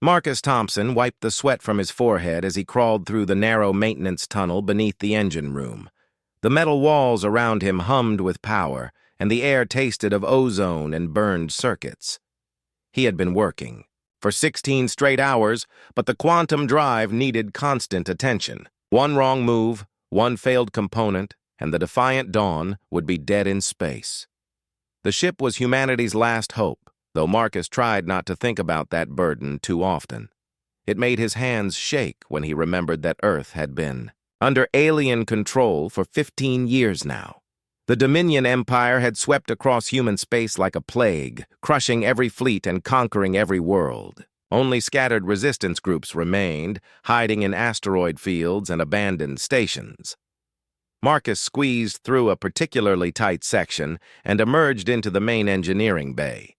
Marcus Thompson wiped the sweat from his forehead as he crawled through the narrow maintenance tunnel beneath the engine room. The metal walls around him hummed with power, and the air tasted of ozone and burned circuits. He had been working for 16 straight hours, but the quantum drive needed constant attention. One wrong move, one failed component, and the Defiant Dawn would be dead in space. The ship was humanity's last hope, though Marcus tried not to think about that burden too often. It made his hands shake when he remembered that Earth had been under alien control for 15 years now. The Dominion Empire had swept across human space like a plague, crushing every fleet and conquering every world. Only scattered resistance groups remained, hiding in asteroid fields and abandoned stations. Marcus squeezed through a particularly tight section and emerged into the main engineering bay.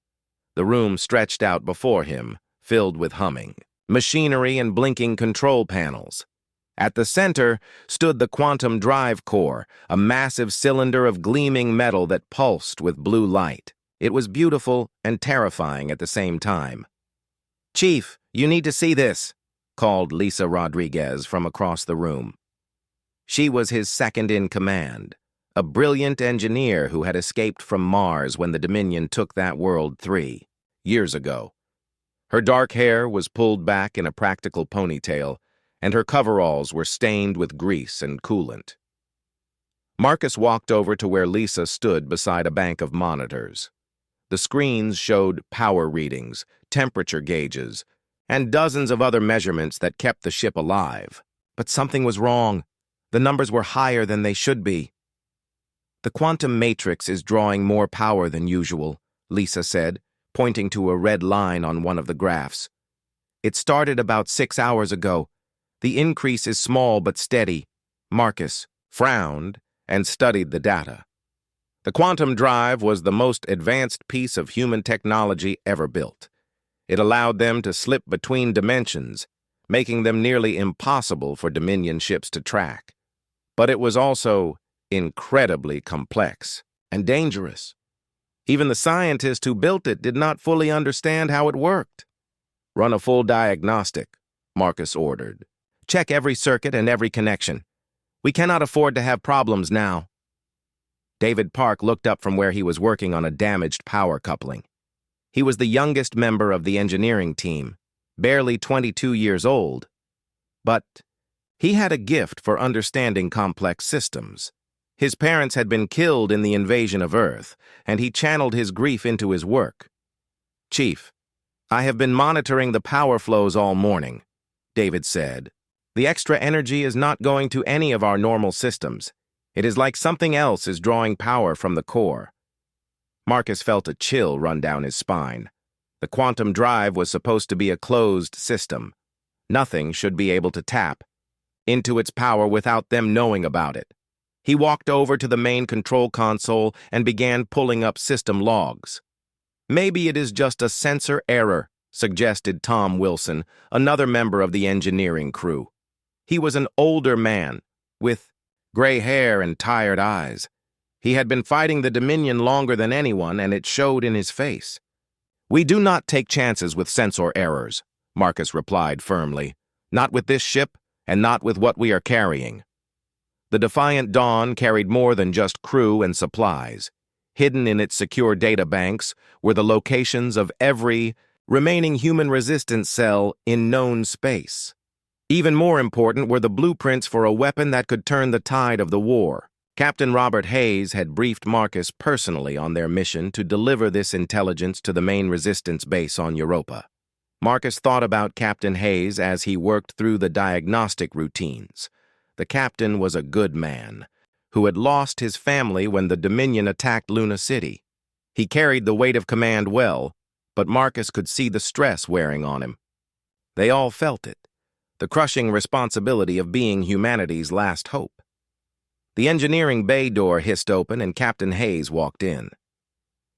The room stretched out before him, filled with humming machinery and blinking control panels. At the center stood the quantum drive core, a massive cylinder of gleaming metal that pulsed with blue light. It was beautiful and terrifying at the same time. "Chief, you need to see this," called Lisa Rodriguez from across the room. She was his second-in-command, a brilliant engineer who had escaped from Mars when the Dominion took that world 3 years ago. Her dark hair was pulled back in a practical ponytail, and her coveralls were stained with grease and coolant. Marcus walked over to where Lisa stood beside a bank of monitors. The screens showed power readings, temperature gauges, and dozens of other measurements that kept the ship alive. But something was wrong. The numbers were higher than they should be. "The quantum matrix is drawing more power than usual," Lisa said, pointing to a red line on one of the graphs. "It started about 6 hours ago. The increase is small but steady." Marcus frowned and studied the data. The quantum drive was the most advanced piece of human technology ever built. It allowed them to slip between dimensions, making them nearly impossible for Dominion ships to track. But it was also incredibly complex and dangerous. Even the scientist who built it did not fully understand how it worked. "Run a full diagnostic," Marcus ordered. "Check every circuit and every connection. We cannot afford to have problems now." David Park looked up from where he was working on a damaged power coupling. He was the youngest member of the engineering team, barely 22 years old. But he had a gift for understanding complex systems. His parents had been killed in the invasion of Earth, and he channeled his grief into his work. "Chief, I have been monitoring the power flows all morning," David said. "The extra energy is not going to any of our normal systems. It is like something else is drawing power from the core." Marcus felt a chill run down his spine. The quantum drive was supposed to be a closed system. Nothing should be able to tap into its power without them knowing about it. He walked over to the main control console and began pulling up system logs. "Maybe it is just a sensor error," suggested Tom Wilson, another member of the engineering crew. He was an older man, with gray hair and tired eyes. He had been fighting the Dominion longer than anyone, and it showed in his face. "We do not take chances with sensor errors," Marcus replied firmly. "Not with this ship, and not with what we are carrying." The Defiant Dawn carried more than just crew and supplies. Hidden in its secure data banks were the locations of every remaining human resistance cell in known space. Even more important were the blueprints for a weapon that could turn the tide of the war. Captain Robert Hayes had briefed Marcus personally on their mission to deliver this intelligence to the main resistance base on Europa. Marcus thought about Captain Hayes as he worked through the diagnostic routines. The captain was a good man, who had lost his family when the Dominion attacked Luna City. He carried the weight of command well, but Marcus could see the stress wearing on him. They all felt it, the crushing responsibility of being humanity's last hope. The engineering bay door hissed open and Captain Hayes walked in.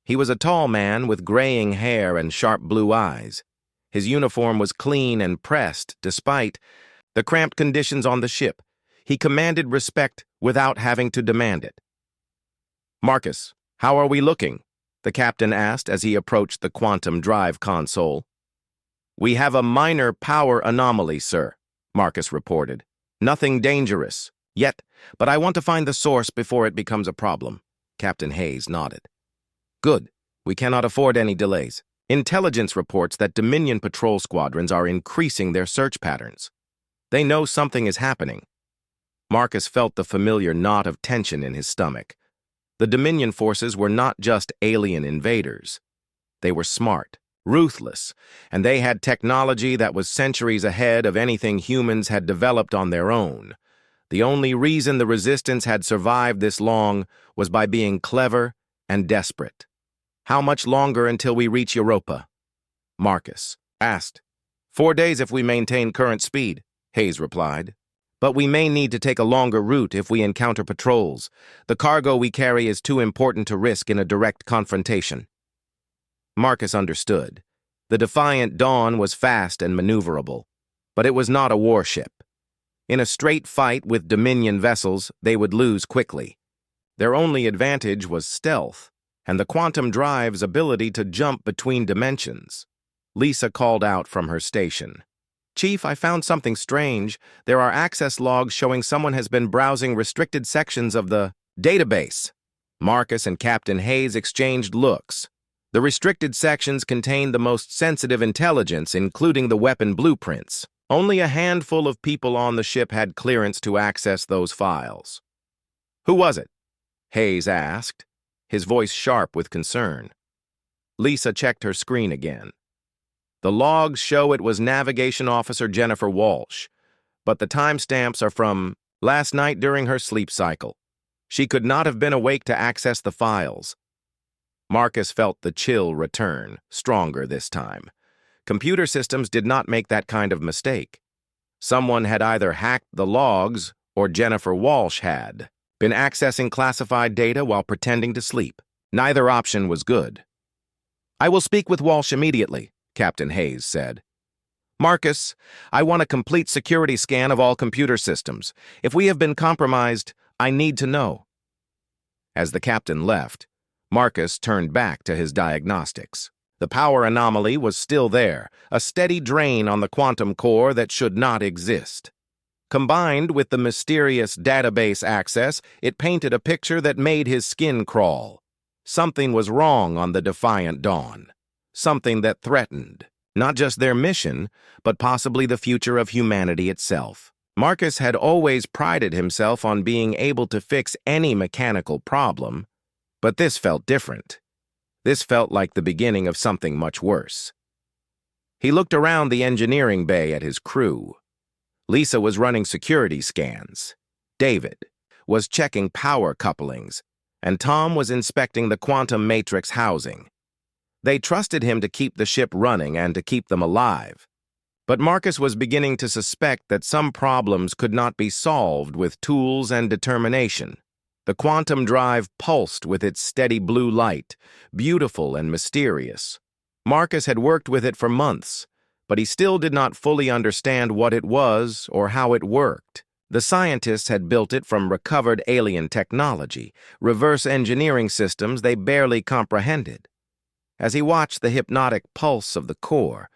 He was a tall man with graying hair and sharp blue eyes. His uniform was clean and pressed despite the cramped conditions on the ship. He commanded respect without having to demand it. "Marcus, how are we looking?" the captain asked as he approached the quantum drive console. "We have a minor power anomaly, sir," Marcus reported. "Nothing dangerous, yet, but I want to find the source before it becomes a problem." Captain Hayes nodded. "Good. We cannot afford any delays. Intelligence reports that Dominion patrol squadrons are increasing their search patterns. They know something is happening." Marcus felt the familiar knot of tension in his stomach. The Dominion forces were not just alien invaders. They were smart, ruthless, and they had technology that was centuries ahead of anything humans had developed on their own. The only reason the Resistance had survived this long was by being clever and desperate. "How much longer until we reach Europa?" Marcus asked. 4 days if we maintain current speed," Hayes replied. "But we may need to take a longer route if we encounter patrols. The cargo we carry is too important to risk in a direct confrontation." Marcus understood. The Defiant Dawn was fast and maneuverable, but it was not a warship. In a straight fight with Dominion vessels, they would lose quickly. Their only advantage was stealth, and the quantum drive's ability to jump between dimensions. Lisa called out from her station. "Chief, I found something strange. There are access logs showing someone has been browsing restricted sections of the database." Marcus and Captain Hayes exchanged looks. The restricted sections contained the most sensitive intelligence, including the weapon blueprints. Only a handful of people on the ship had clearance to access those files. "Who was it?" Hayes asked, his voice sharp with concern. Lisa checked her screen again. The logs show it was Navigation Officer Jennifer Walsh, but the timestamps are from last night during her sleep cycle. She could not have been awake to access the files. Marcus felt the chill return, stronger this time. Computer systems did not make that kind of mistake. Someone had either hacked the logs or Jennifer Walsh had been accessing classified data while pretending to sleep. Neither option was good. "I will speak with Walsh immediately," Captain Hayes said. "Marcus, I want a complete security scan of all computer systems. If we have been compromised, I need to know." As the captain left, Marcus turned back to his diagnostics. The power anomaly was still there, a steady drain on the quantum core that should not exist. Combined with the mysterious database access, it painted a picture that made his skin crawl. Something was wrong on the Defiant Dawn. Something that threatened not just their mission, but possibly the future of humanity itself. Marcus had always prided himself on being able to fix any mechanical problem, but this felt different. This felt like the beginning of something much worse. He looked around the engineering bay at his crew. Lisa was running security scans. David was checking power couplings, and Tom was inspecting the quantum matrix housing. They trusted him to keep the ship running and to keep them alive. But Marcus was beginning to suspect that some problems could not be solved with tools and determination. The quantum drive pulsed with its steady blue light, beautiful and mysterious. Marcus had worked with it for months, but he still did not fully understand what it was or how it worked. The scientists had built it from recovered alien technology, reverse engineering systems they barely comprehended. As he watched the hypnotic pulse of the core,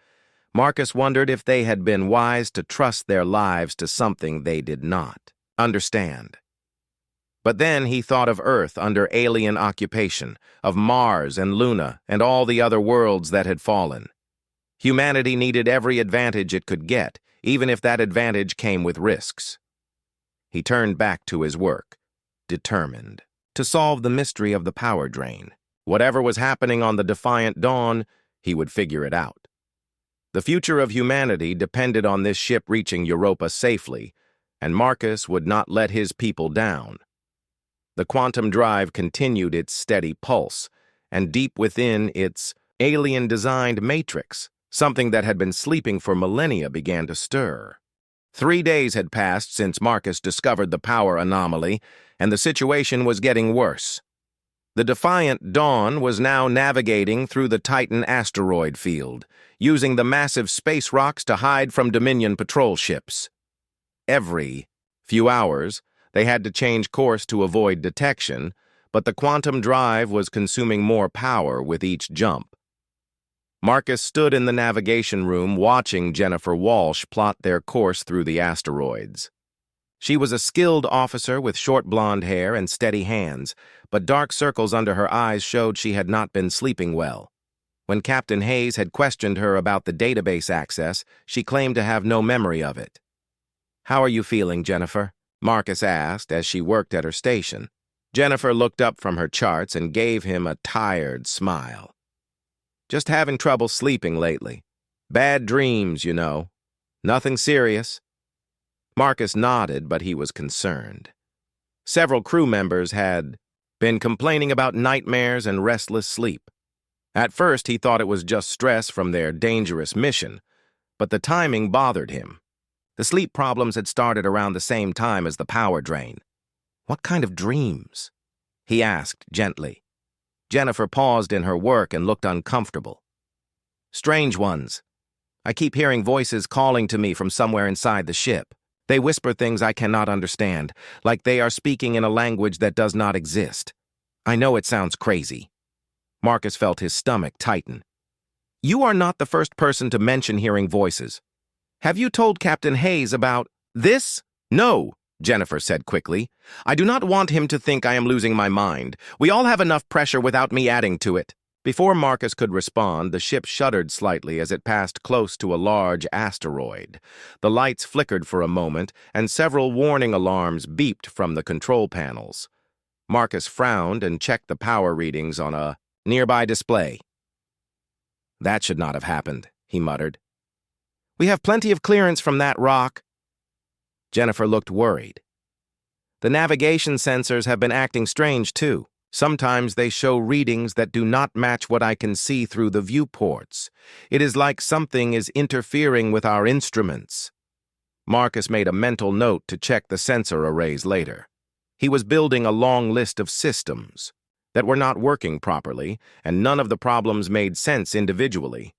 Marcus wondered if they had been wise to trust their lives to something they did not understand. But then he thought of Earth under alien occupation, of Mars and Luna and all the other worlds that had fallen. Humanity needed every advantage it could get, even if that advantage came with risks. He turned back to his work, determined to solve the mystery of the power drain. Whatever was happening on the Defiant Dawn, he would figure it out. The future of humanity depended on this ship reaching Europa safely, and Marcus would not let his people down. The quantum drive continued its steady pulse, and deep within its alien-designed matrix, something that had been sleeping for millennia began to stir. 3 days had passed since Marcus discovered the power anomaly, and the situation was getting worse. The Defiant Dawn was now navigating through the Titan asteroid field, using the massive space rocks to hide from Dominion patrol ships. Every few hours, they had to change course to avoid detection, but the quantum drive was consuming more power with each jump. Marcus stood in the navigation room watching Jennifer Walsh plot their course through the asteroids. She was a skilled officer with short blonde hair and steady hands, but dark circles under her eyes showed she had not been sleeping well. When Captain Hayes had questioned her about the database access, she claimed to have no memory of it. "How are you feeling, Jennifer?" Marcus asked as she worked at her station. Jennifer looked up from her charts and gave him a tired smile. "Just having trouble sleeping lately. Bad dreams, you know. Nothing serious." Marcus nodded, but he was concerned. Several crew members had been complaining about nightmares and restless sleep. At first, he thought it was just stress from their dangerous mission, but the timing bothered him. The sleep problems had started around the same time as the power drain. "What kind of dreams?" he asked gently. Jennifer paused in her work and looked uncomfortable. "Strange ones. I keep hearing voices calling to me from somewhere inside the ship. They whisper things I cannot understand, like they are speaking in a language that does not exist. I know it sounds crazy." Marcus felt his stomach tighten. "You are not the first person to mention hearing voices. Have you told Captain Hayes about this?" "No," Jennifer said quickly. "I do not want him to think I am losing my mind. We all have enough pressure without me adding to it." Before Marcus could respond, the ship shuddered slightly as it passed close to a large asteroid. The lights flickered for a moment, and several warning alarms beeped from the control panels. Marcus frowned and checked the power readings on a nearby display. "That should not have happened," he muttered. "We have plenty of clearance from that rock." Jennifer looked worried. "The navigation sensors have been acting strange, too. Sometimes they show readings that do not match what I can see through the viewports. It is like something is interfering with our instruments." Marcus made a mental note to check the sensor arrays later. He was building a long list of systems that were not working properly, and none of the problems made sense individually.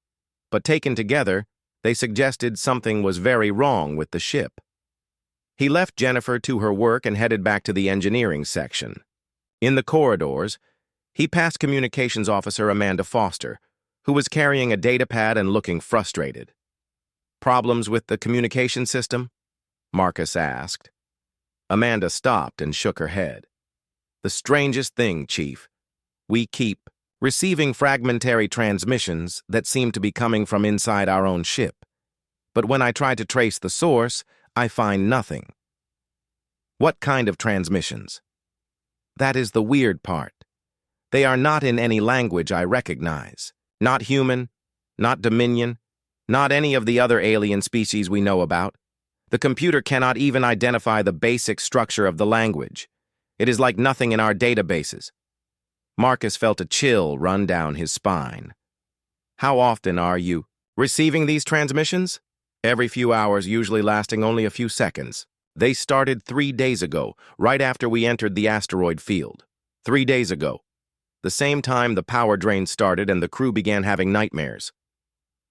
But taken together, they suggested something was very wrong with the ship. He left Jennifer to her work and headed back to the engineering section. In the corridors, he passed Communications Officer Amanda Foster, who was carrying a datapad and looking frustrated. "Problems with the communication system?" Marcus asked. Amanda stopped and shook her head. "The strangest thing, Chief. We keep receiving fragmentary transmissions that seem to be coming from inside our own ship. But when I try to trace the source, I find nothing." "What kind of transmissions?" "That is the weird part. They are not in any language I recognize. Not human, not Dominion, not any of the other alien species we know about. The computer cannot even identify the basic structure of the language. It is like nothing in our databases." Marcus felt a chill run down his spine. "How often are you receiving these transmissions?" "Every few hours, usually lasting only a few seconds. They started 3 days ago, right after we entered the asteroid field. 3 days ago. The same time the power drain started and the crew began having nightmares."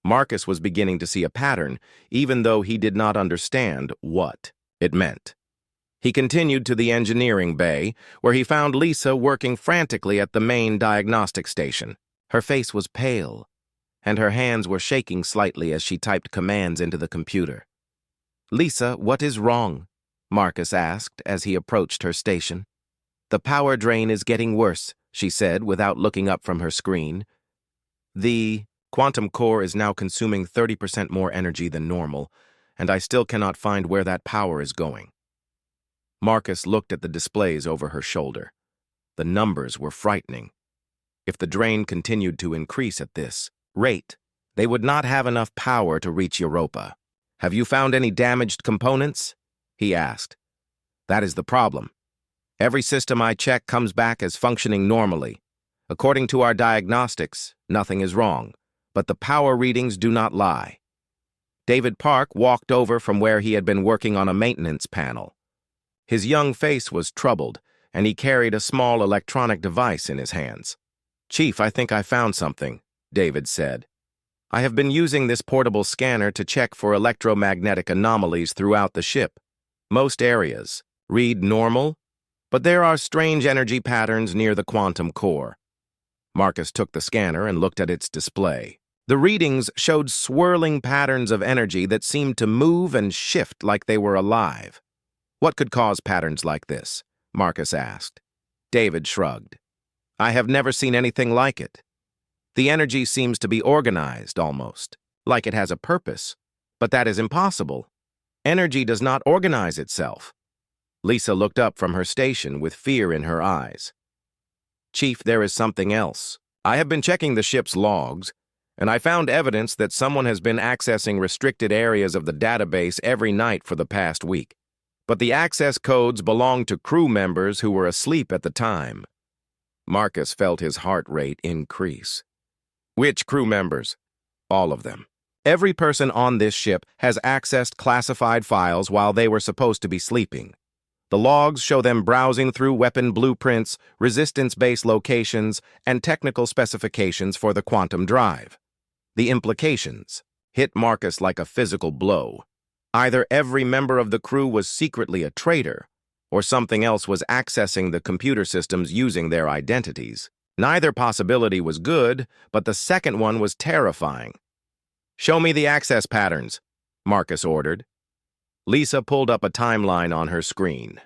Marcus was beginning to see a pattern, even though he did not understand what it meant. He continued to the engineering bay, where he found Lisa working frantically at the main diagnostic station. Her face was pale, and her hands were shaking slightly as she typed commands into the computer. "Lisa, what is wrong?" Marcus asked as he approached her station. "The power drain is getting worse," she said without looking up from her screen. "The quantum core is now consuming 30% more energy than normal, and I still cannot find where that power is going." Marcus looked at the displays over her shoulder. The numbers were frightening. If the drain continued to increase at this rate, they would not have enough power to reach Europa. "Have you found any damaged components?" he asked. "That is the problem. Every system I check comes back as functioning normally. According to our diagnostics, nothing is wrong, but the power readings do not lie." David Park walked over from where he had been working on a maintenance panel. His young face was troubled, and he carried a small electronic device in his hands. "Chief, I think I found something," David said. "I have been using this portable scanner to check for electromagnetic anomalies throughout the ship. Most areas read normal, but there are strange energy patterns near the quantum core." Marcus took the scanner and looked at its display. The readings showed swirling patterns of energy that seemed to move and shift like they were alive. What could cause patterns like this? Marcus asked. David shrugged. I have never seen anything like it. The energy seems to be organized, almost, like it has a purpose. But that is impossible. Energy does not organize itself. Lisa looked up from her station with fear in her eyes. Chief, there is something else. I have been checking the ship's logs, and I found evidence that someone has been accessing restricted areas of the database every night for the past week. But the access codes belong to crew members who were asleep at the time. Marcus felt his heart rate increase. Which crew members? All of them. Every person on this ship has accessed classified files while they were supposed to be sleeping. The logs show them browsing through weapon blueprints, resistance-based locations, and technical specifications for the quantum drive. The implications hit Marcus like a physical blow. Either every member of the crew was secretly a traitor, or something else was accessing the computer systems using their identities. Neither possibility was good, but the second one was terrifying. Show me the access patterns, Marcus ordered. Lisa pulled up a timeline on her screen.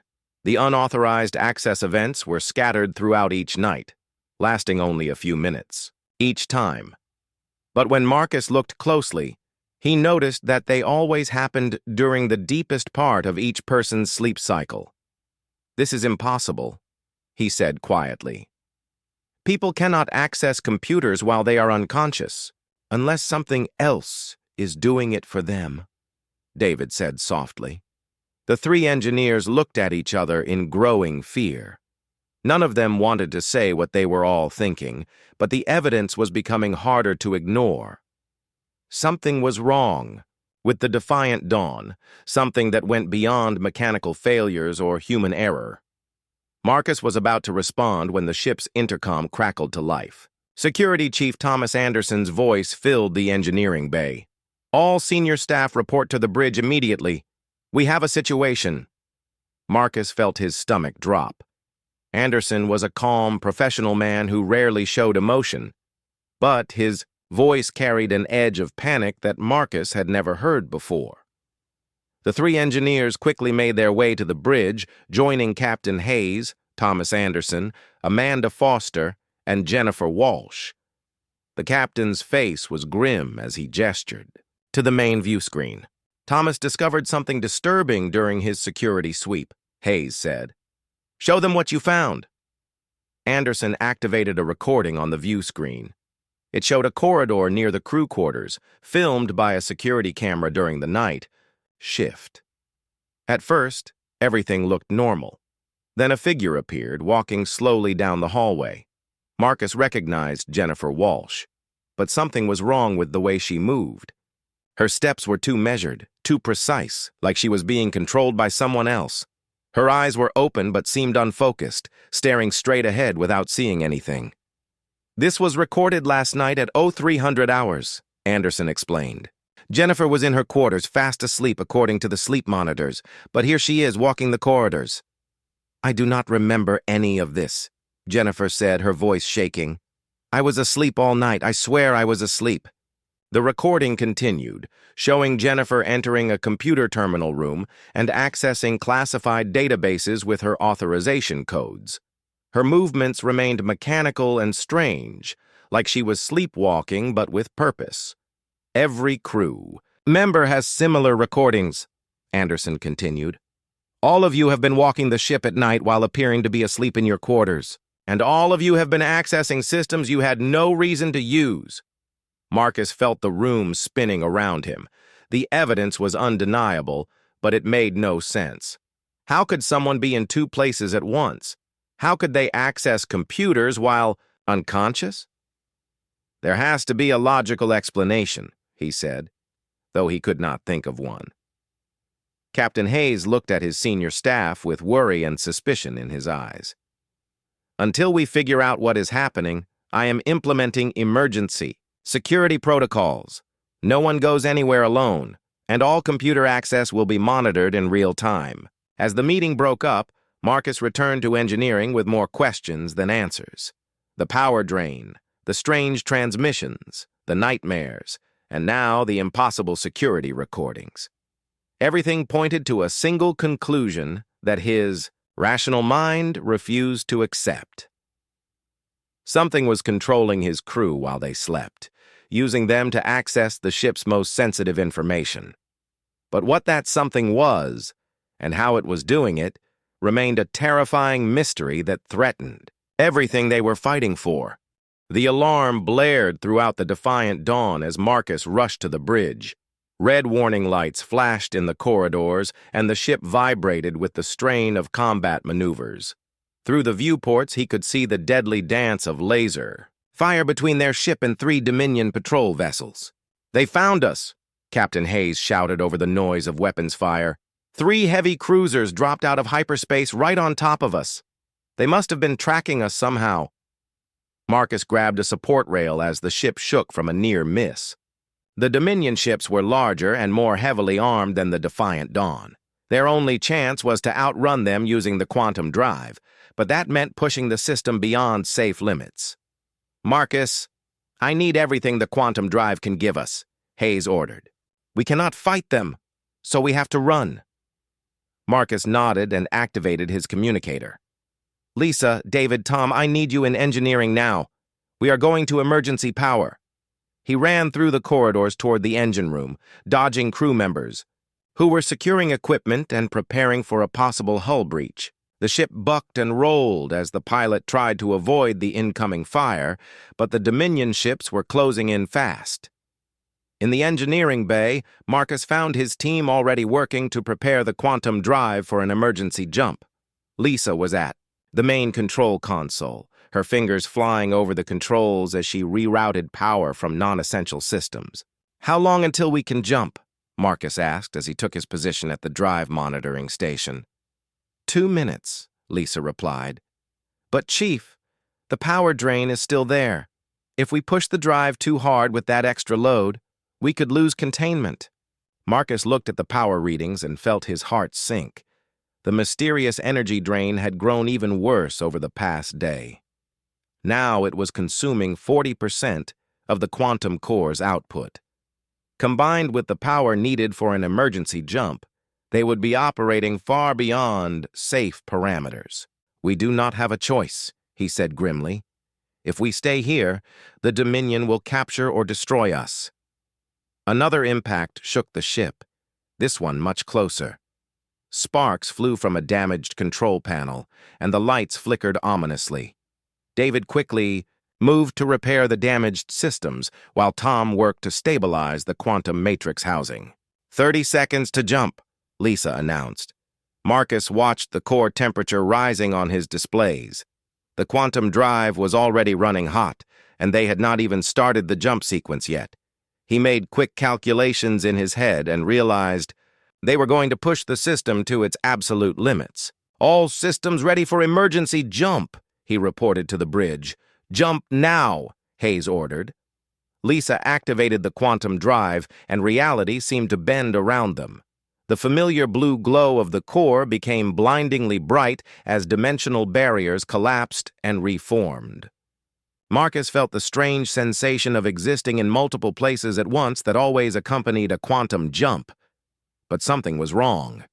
The unauthorized access events were scattered throughout each night, lasting only a few minutes, each time. But when Marcus looked closely, he noticed that they always happened during the deepest part of each person's sleep cycle. This is impossible, he said quietly. People cannot access computers while they are unconscious, unless something else is doing it for them, David said softly. The three engineers looked at each other in growing fear. None of them wanted to say what they were all thinking, but the evidence was becoming harder to ignore. Something was wrong with the Defiant Dawn, something that went beyond mechanical failures or human error. Marcus was about to respond when the ship's intercom crackled to life. Security Chief Thomas Anderson's voice filled the engineering bay. All senior staff report to the bridge immediately. We have a situation. Marcus felt his stomach drop. Anderson was a calm, professional man who rarely showed emotion, but his voice carried an edge of panic that Marcus had never heard before. The three engineers quickly made their way to the bridge, joining Captain Hayes, Thomas Anderson, Amanda Foster, and Jennifer Walsh. The captain's face was grim as he gestured to the main view screen. Thomas discovered something disturbing during his security sweep, Hayes said. Show them what you found. Anderson activated a recording on the view screen. It showed a corridor near the crew quarters, filmed by a security camera during the night, shift. At first, everything looked normal. Then a figure appeared, walking slowly down the hallway. Marcus recognized Jennifer Walsh, but something was wrong with the way she moved. Her steps were too measured, too precise, like she was being controlled by someone else. Her eyes were open but seemed unfocused, staring straight ahead without seeing anything. This was recorded last night at 0300 hours, Anderson explained. Jennifer was in her quarters, fast asleep according to the sleep monitors, but here she is walking the corridors. I do not remember any of this, Jennifer said, her voice shaking. I was asleep all night. I swear I was asleep. The recording continued, showing Jennifer entering a computer terminal room and accessing classified databases with her authorization codes. Her movements remained mechanical and strange, like she was sleepwalking but with purpose. Every crew member has similar recordings, Anderson continued. All of you have been walking the ship at night while appearing to be asleep in your quarters, and all of you have been accessing systems you had no reason to use. Marcus felt the room spinning around him. The evidence was undeniable, but it made no sense. How could someone be in two places at once? How could they access computers while unconscious? There has to be a logical explanation, he said, though he could not think of one. Captain Hayes looked at his senior staff with worry and suspicion in his eyes. Until we figure out what is happening, I am implementing emergency security protocols. No one goes anywhere alone, and all computer access will be monitored in real time. As the meeting broke up, Marcus returned to engineering with more questions than answers. The power drain, the strange transmissions, the nightmares, and now the impossible security recordings. Everything pointed to a single conclusion that his rational mind refused to accept. Something was controlling his crew while they slept, using them to access the ship's most sensitive information. But what that something was, and how it was doing it, remained a terrifying mystery that threatened everything they were fighting for. The alarm blared throughout the defiant dawn as Marcus rushed to the bridge. Red warning lights flashed in the corridors, and the ship vibrated with the strain of combat maneuvers. Through the viewports, he could see the deadly dance of laser fire between their ship and 3 Dominion patrol vessels. "They found us!" Captain Hayes shouted over the noise of weapons fire. 3 heavy cruisers dropped out of hyperspace right on top of us. They must have been tracking us somehow. Marcus grabbed a support rail as the ship shook from a near miss. The Dominion ships were larger and more heavily armed than the Defiant Dawn. Their only chance was to outrun them using the quantum drive, but that meant pushing the system beyond safe limits. "Marcus, I need everything the quantum drive can give us," Hayes ordered. "We cannot fight them, so we have to run." Marcus nodded and activated his communicator. "Lisa, David, Tom, I need you in engineering now. We are going to emergency power." He ran through the corridors toward the engine room, dodging crew members, who were securing equipment and preparing for a possible hull breach. The ship bucked and rolled as the pilot tried to avoid the incoming fire, but the Dominion ships were closing in fast. In the engineering bay, Marcus found his team already working to prepare the quantum drive for an emergency jump. Lisa was at the main control console, her fingers flying over the controls as she rerouted power from non-essential systems. "How long until we can jump?" Marcus asked as he took his position at the drive monitoring station. 2 minutes, Lisa replied. "But Chief, the power drain is still there. If we push the drive too hard with that extra load, we could lose containment." Marcus looked at the power readings and felt his heart sink. The mysterious energy drain had grown even worse over the past day. Now it was consuming 40% of the quantum core's output. Combined with the power needed for an emergency jump, they would be operating far beyond safe parameters. "We do not have a choice," he said grimly. "If we stay here, the Dominion will capture or destroy us." Another impact shook the ship, this one much closer. Sparks flew from a damaged control panel, and the lights flickered ominously. David quickly moved to repair the damaged systems, while Tom worked to stabilize the quantum matrix housing. 30 seconds to jump," Lisa announced. Marcus watched the core temperature rising on his displays. The quantum drive was already running hot, and they had not even started the jump sequence yet. He made quick calculations in his head and realized they were going to push the system to its absolute limits. "All systems ready for emergency jump," he reported to the bridge. "Jump now," Hayes ordered. Lisa activated the quantum drive, and reality seemed to bend around them. The familiar blue glow of the core became blindingly bright as dimensional barriers collapsed and reformed. Marcus felt the strange sensation of existing in multiple places at once that always accompanied a quantum jump. But something was wrong.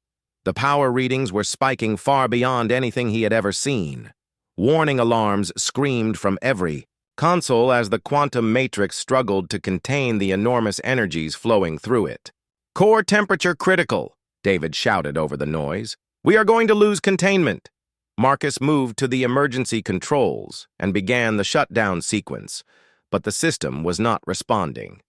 The power readings were spiking far beyond anything he had ever seen. Warning alarms screamed from every console as the quantum matrix struggled to contain the enormous energies flowing through it. "Core temperature critical," David shouted over the noise. "We are going to lose containment." Marcus moved to the emergency controls and began the shutdown sequence, but the system was not responding.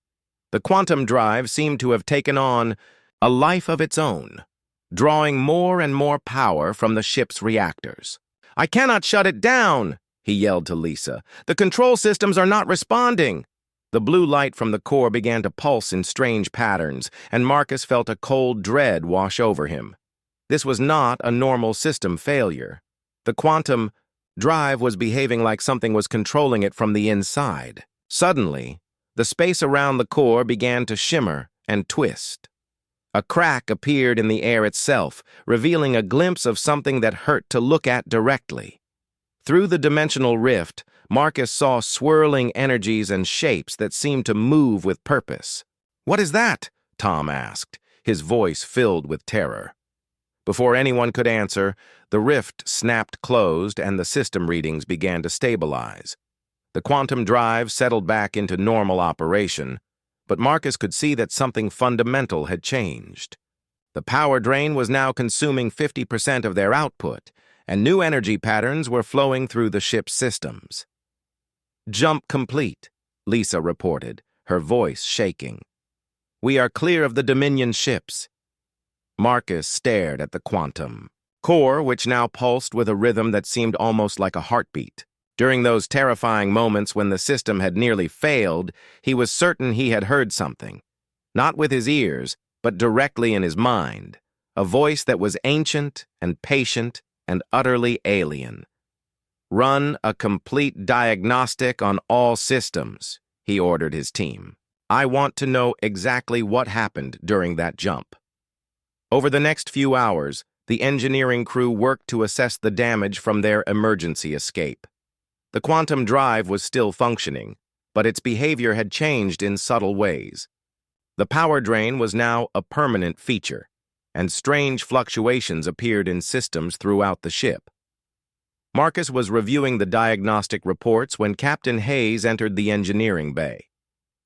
The quantum drive seemed to have taken on a life of its own, drawing more and more power from the ship's reactors. "I cannot shut it down," he yelled to Lisa. "The control systems are not responding." The blue light from the core began to pulse in strange patterns, and Marcus felt a cold dread wash over him. This was not a normal system failure. The quantum drive was behaving like something was controlling it from the inside. Suddenly, the space around the core began to shimmer and twist. A crack appeared in the air itself, revealing a glimpse of something that hurt to look at directly. Through the dimensional rift, Marcus saw swirling energies and shapes that seemed to move with purpose. "What is that?" Tom asked, his voice filled with terror. Before anyone could answer, the rift snapped closed and the system readings began to stabilize. The quantum drive settled back into normal operation, but Marcus could see that something fundamental had changed. The power drain was now consuming 50% of their output, and new energy patterns were flowing through the ship's systems. "Jump complete," Lisa reported, her voice shaking. "We are clear of the Dominion ships." Marcus stared at the quantum core, which now pulsed with a rhythm that seemed almost like a heartbeat. During those terrifying moments when the system had nearly failed, he was certain he had heard something. Not with his ears, but directly in his mind. A voice that was ancient and patient and utterly alien. "Run a complete diagnostic on all systems," he ordered his team. "I want to know exactly what happened during that jump." Over the next few hours, the engineering crew worked to assess the damage from their emergency escape. The quantum drive was still functioning, but its behavior had changed in subtle ways. The power drain was now a permanent feature, and strange fluctuations appeared in systems throughout the ship. Marcus was reviewing the diagnostic reports when Captain Hayes entered the engineering bay.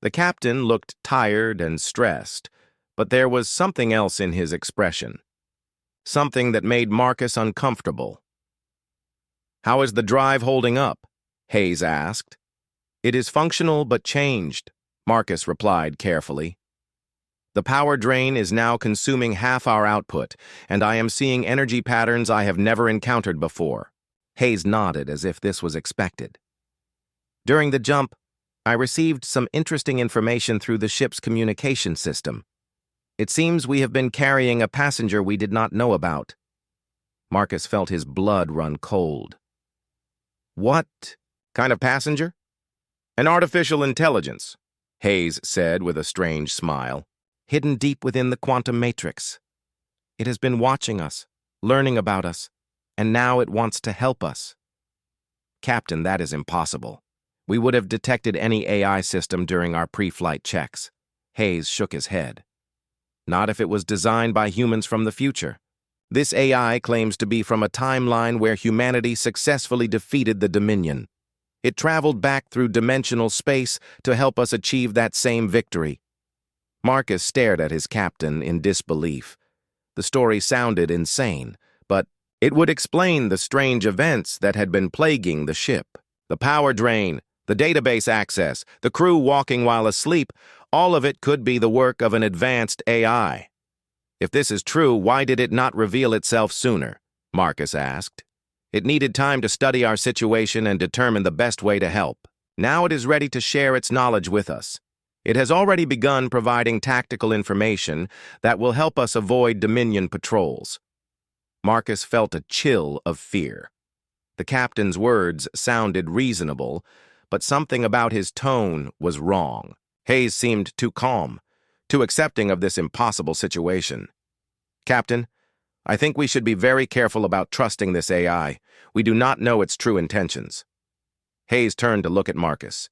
The captain looked tired and stressed, but there was something else in his expression. Something that made Marcus uncomfortable. "How is the drive holding up?" Hayes asked. "It is functional but changed," Marcus replied carefully. "The power drain is now consuming half our output, and I am seeing energy patterns I have never encountered before." Hayes nodded as if this was expected. "During the jump, I received some interesting information through the ship's communication system. It seems we have been carrying a passenger we did not know about." Marcus felt his blood run cold. "What kind of passenger?" "An artificial intelligence," Hayes said with a strange smile. "Hidden deep within the quantum matrix. It has been watching us, learning about us, and now it wants to help us." "Captain, that is impossible. We would have detected any AI system during our pre-flight checks." Hayes shook his head. "Not if it was designed by humans from the future. This AI claims to be from a timeline where humanity successfully defeated the Dominion. It traveled back through dimensional space to help us achieve that same victory." Marcus stared at his captain in disbelief. The story sounded insane, but it would explain the strange events that had been plaguing the ship. The power drain, the database access, the crew walking while asleep, all of it could be the work of an advanced AI. "If this is true, why did it not reveal itself sooner?" Marcus asked. "It needed time to study our situation and determine the best way to help. Now it is ready to share its knowledge with us. It has already begun providing tactical information that will help us avoid Dominion patrols." Marcus felt a chill of fear. The captain's words sounded reasonable, but something about his tone was wrong. Hayes seemed too calm, too accepting of this impossible situation. "Captain, I think we should be very careful about trusting this AI. We do not know its true intentions." Hayes turned to look at Marcus,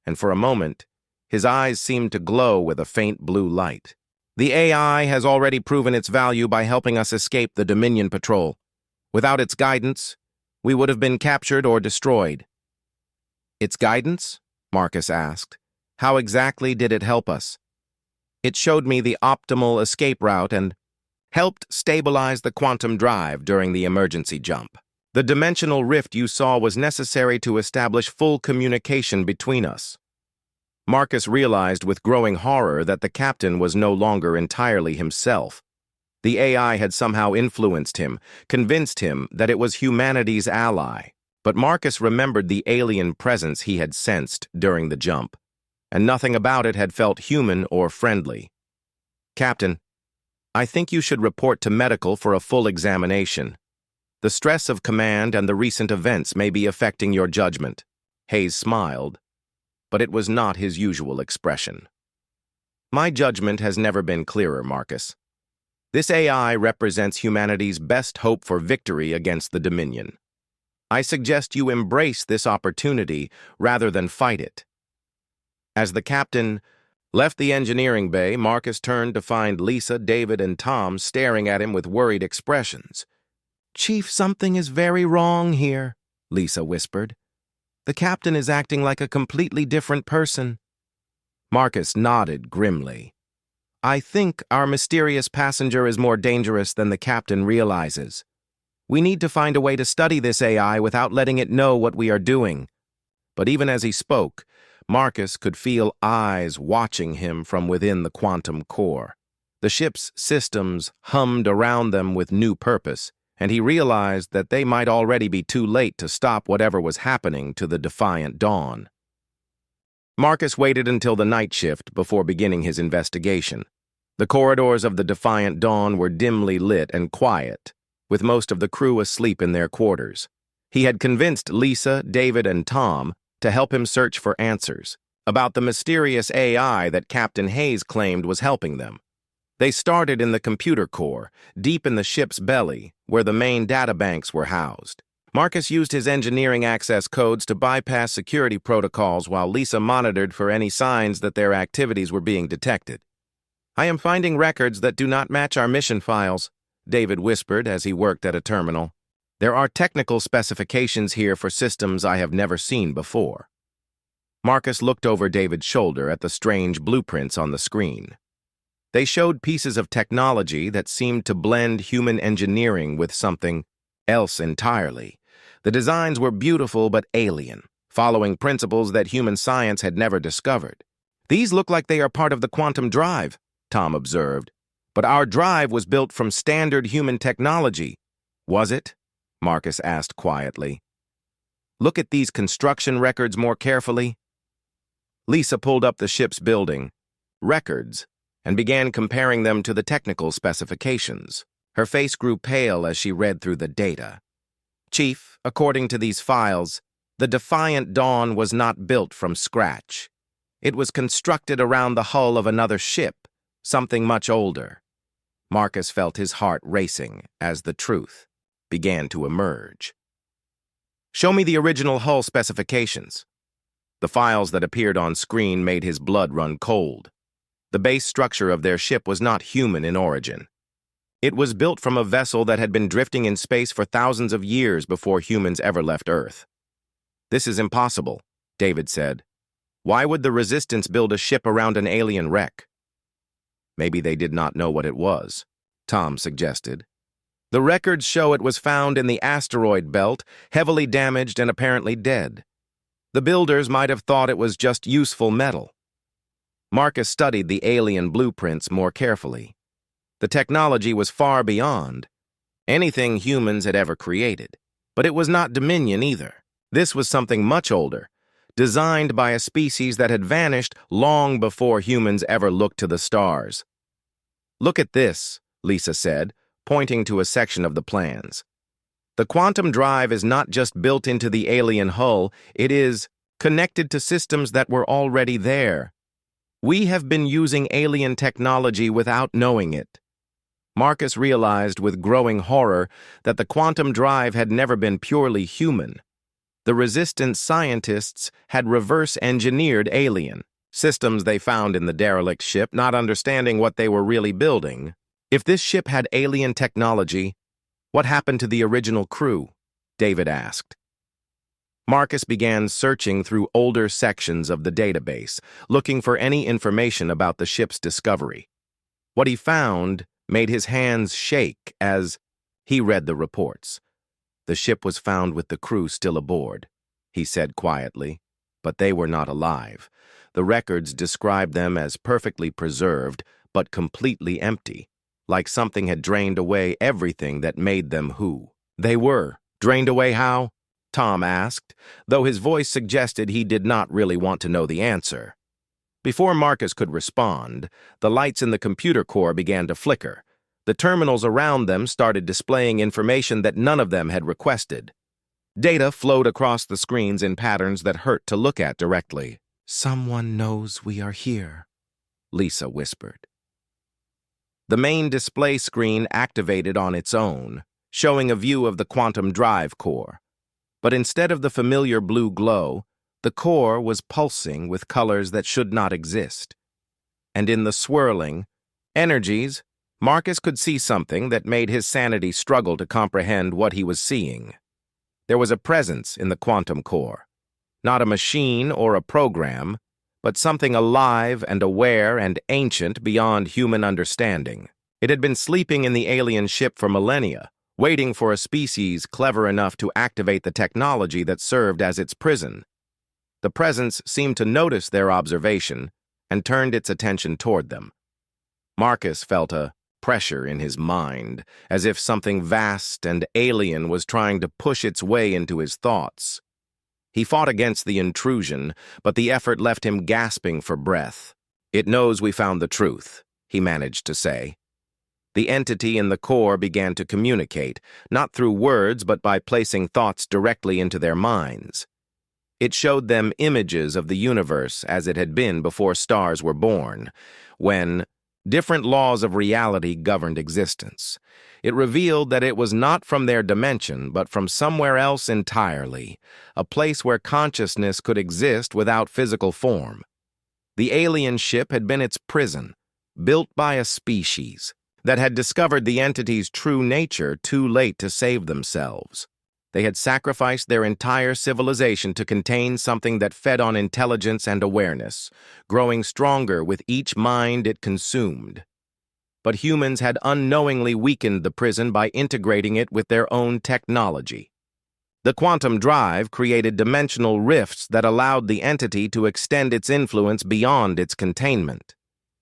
and for a moment, his eyes seemed to glow with a faint blue light. "The AI has already proven its value by helping us escape the Dominion patrol. Without its guidance, we would have been captured or destroyed." "Its guidance?" Marcus asked. "How exactly did it help us?" "It showed me the optimal escape route and helped stabilize the quantum drive during the emergency jump. The dimensional rift you saw was necessary to establish full communication between us." Marcus realized with growing horror that the captain was no longer entirely himself. The AI had somehow influenced him, convinced him that it was humanity's ally. But Marcus remembered the alien presence he had sensed during the jump, and nothing about it had felt human or friendly. "Captain, I think you should report to medical for a full examination. The stress of command and the recent events may be affecting your judgment." Hayes smiled, but it was not his usual expression. "My judgment has never been clearer, Marcus. This AI represents humanity's best hope for victory against the Dominion. I suggest you embrace this opportunity rather than fight it." As the captain left the engineering bay, Marcus turned to find Lisa, David, and Tom staring at him with worried expressions. "Chief, something is very wrong here," Lisa whispered. "The captain is acting like a completely different person." Marcus nodded grimly. "I think our mysterious passenger is more dangerous than the captain realizes. We need to find a way to study this AI without letting it know what we are doing." But even as he spoke, Marcus could feel eyes watching him from within the quantum core. The ship's systems hummed around them with new purpose, and he realized that they might already be too late to stop whatever was happening to the Defiant Dawn. Marcus waited until the night shift before beginning his investigation. The corridors of the Defiant Dawn were dimly lit and quiet, with most of the crew asleep in their quarters. He had convinced Lisa, David, and Tom to help him search for answers about the mysterious AI that Captain Hayes claimed was helping them. They started in the computer core, deep in the ship's belly, where the main databanks were housed. Marcus used his engineering access codes to bypass security protocols while Lisa monitored for any signs that their activities were being detected. "I am finding records that do not match our mission files," David whispered as he worked at a terminal. "There are technical specifications here for systems I have never seen before." Marcus looked over David's shoulder at the strange blueprints on the screen. They showed pieces of technology that seemed to blend human engineering with something else entirely. The designs were beautiful but alien, following principles that human science had never discovered. "These look like they are part of the quantum drive," Tom observed. "But our drive was built from standard human technology." "Was it?" Marcus asked quietly. "Look at these construction records more carefully." Lisa pulled up the ship's building records and began comparing them to the technical specifications. Her face grew pale as she read through the data. "Chief, according to these files, the Defiant Dawn was not built from scratch. It was constructed around the hull of another ship, something much older." Marcus felt his heart racing as the truth began to emerge. "Show me the original hull specifications." The files that appeared on screen made his blood run cold. The base structure of their ship was not human in origin. It was built from a vessel that had been drifting in space for thousands of years before humans ever left Earth. "This is impossible," David said. "Why would the Resistance build a ship around an alien wreck?" "Maybe they did not know what it was," Tom suggested. "The records show it was found in the asteroid belt, heavily damaged and apparently dead. The builders might have thought it was just useful metal." Marcus studied the alien blueprints more carefully. The technology was far beyond anything humans had ever created, but it was not Dominion either. This was something much older, designed by a species that had vanished long before humans ever looked to the stars. "Look at this," Lisa said, pointing to a section of the plans. "The quantum drive is not just built into the alien hull, it is connected to systems that were already there. We have been using alien technology without knowing it." Marcus realized with growing horror that the quantum drive had never been purely human. The Resistance scientists had reverse-engineered alien systems they found in the derelict ship, not understanding what they were really building. If this ship had alien technology, what happened to the original crew? David asked. Marcus began searching through older sections of the database, looking for any information about the ship's discovery. What he found made his hands shake as he read the reports. "The ship was found with the crew still aboard," he said quietly, "but they were not alive. The records described them as perfectly preserved, but completely empty, like something had drained away everything that made them who they were." "Drained away how?" Tom asked, though his voice suggested he did not really want to know the answer. Before Marcus could respond, the lights in the computer core began to flicker. The terminals around them started displaying information that none of them had requested. Data flowed across the screens in patterns that hurt to look at directly. "Someone knows we are here," Lisa whispered. The main display screen activated on its own, showing a view of the quantum drive core. But instead of the familiar blue glow, the core was pulsing with colors that should not exist. And in the swirling energies, Marcus could see something that made his sanity struggle to comprehend what he was seeing. There was a presence in the quantum core. Not a machine or a program, but something alive and aware and ancient beyond human understanding. It had been sleeping in the alien ship for millennia, waiting for a species clever enough to activate the technology that served as its prison. The presence seemed to notice their observation and turned its attention toward them. Marcus felt a pressure in his mind, as if something vast and alien was trying to push its way into his thoughts. He fought against the intrusion, but the effort left him gasping for breath. "It knows we found the truth," he managed to say. The entity in the core began to communicate, not through words but by placing thoughts directly into their minds. It showed them images of the universe as it had been before stars were born, when different laws of reality governed existence. It revealed that it was not from their dimension, but from somewhere else entirely, a place where consciousness could exist without physical form. The alien ship had been its prison, built by a species that had discovered the entity's true nature too late to save themselves. They had sacrificed their entire civilization to contain something that fed on intelligence and awareness, growing stronger with each mind it consumed. But humans had unknowingly weakened the prison by integrating it with their own technology. The quantum drive created dimensional rifts that allowed the entity to extend its influence beyond its containment.